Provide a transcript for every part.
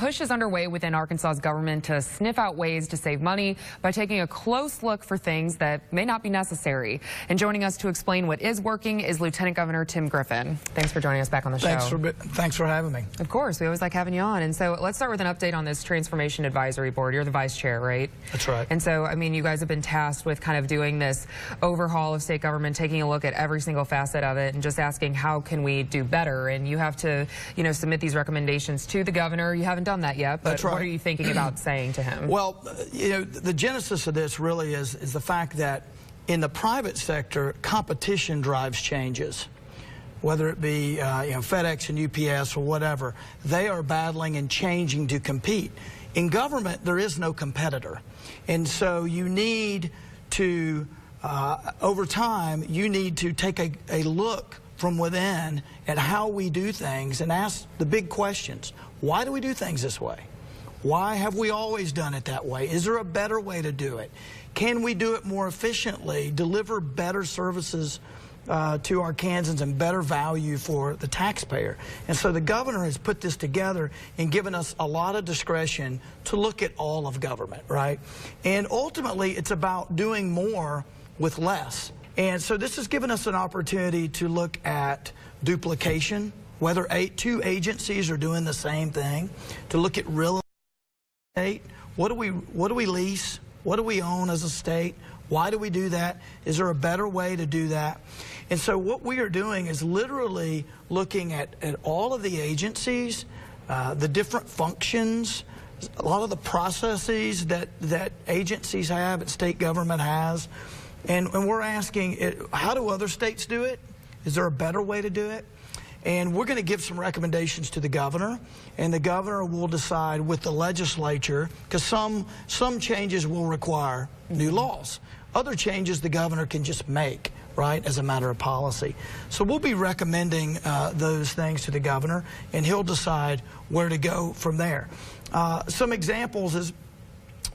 push is underway within Arkansas's government to sniff out ways to save money by taking a close look for things that may not be necessary. And joining us to explain what is working is Lieutenant Governor Tim Griffin. Thanks for joining us back on the show. Thanks for having me. Of course, we always like having you on. And so let's start with an update on this Transformation Advisory Board. You're the vice chair, right? That's right. And so, I mean, you guys have been tasked with kind of doing this overhaul of state government, taking a look at every single facet of it and just asking how can we do better. And you have to, you know, submit these recommendations to the governor. You haven't done that yet, but That's right. What are you thinking about saying to him? Well, you know, the genesis of this really is the fact that in the private sector, competition drives changes. Whether it be you know, FedEx and UPS or whatever, they are battling and changing to compete. In government, there is no competitor. And so you need to, over time, you need to take a look from within at how we do things and ask the big questions. Why do we do things this way? Why have we always done it that way? Is there a better way to do it? Can we do it more efficiently, deliver better services to Arkansans and better value for the taxpayer? And so the governor has put this together and given us a lot of discretion to look at all of government, right? And ultimately, it's about doing more with less. And so this has given us an opportunity to look at duplication, whether two agencies are doing the same thing, to look at real estate. What do we lease? What do we own as a state? Why do we do that? Is there a better way to do that? And so what we are doing is literally looking at all of the agencies, the different functions, a lot of the processes that agencies have, that state government has. And we're asking, how do other states do it? Is there a better way to do it? And we're going to give some recommendations to the governor, and the governor will decide with the legislature, because some changes will require new laws. Other changes the governor can just make, right, as a matter of policy. So we'll be recommending those things to the governor, and he'll decide where to go from there. Some examples is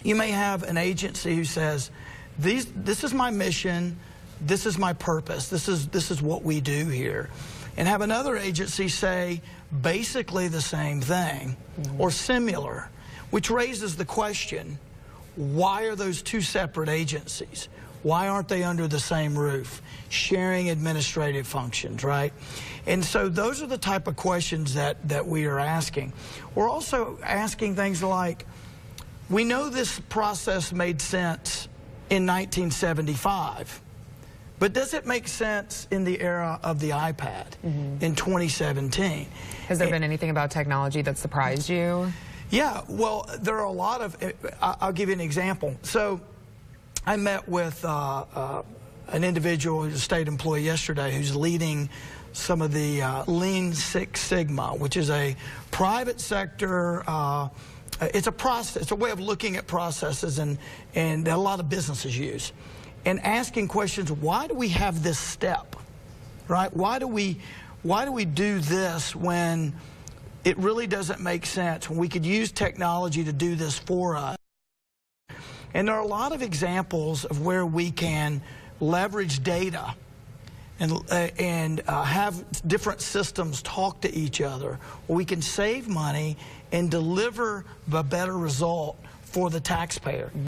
you may have an agency who says, this is my mission, this is my purpose, this is what we do here. And have another agency say basically the same thing or similar, which raises the question, why are those two separate agencies? Why aren't they under the same roof, sharing administrative functions, right? And so those are the type of questions that we are asking. We're also asking things like, we know this process made sense in 1975. But does it make sense in the era of the iPad in 2017? Has there been anything about technology that surprised you? Yeah, well, there are a lot of, I'll give you an example. So I met with an individual who's a state employee yesterday who's leading some of the Lean Six Sigma, which is a private sector, it's a process, it's a way of looking at processes and that a lot of businesses use. And asking questions, why do we have this step, right? Why do we do this when it really doesn't make sense, when we could use technology to do this for us? And there are a lot of examples of where we can leverage data and have different systems talk to each other, where we can save money and deliver a better result for the taxpayer.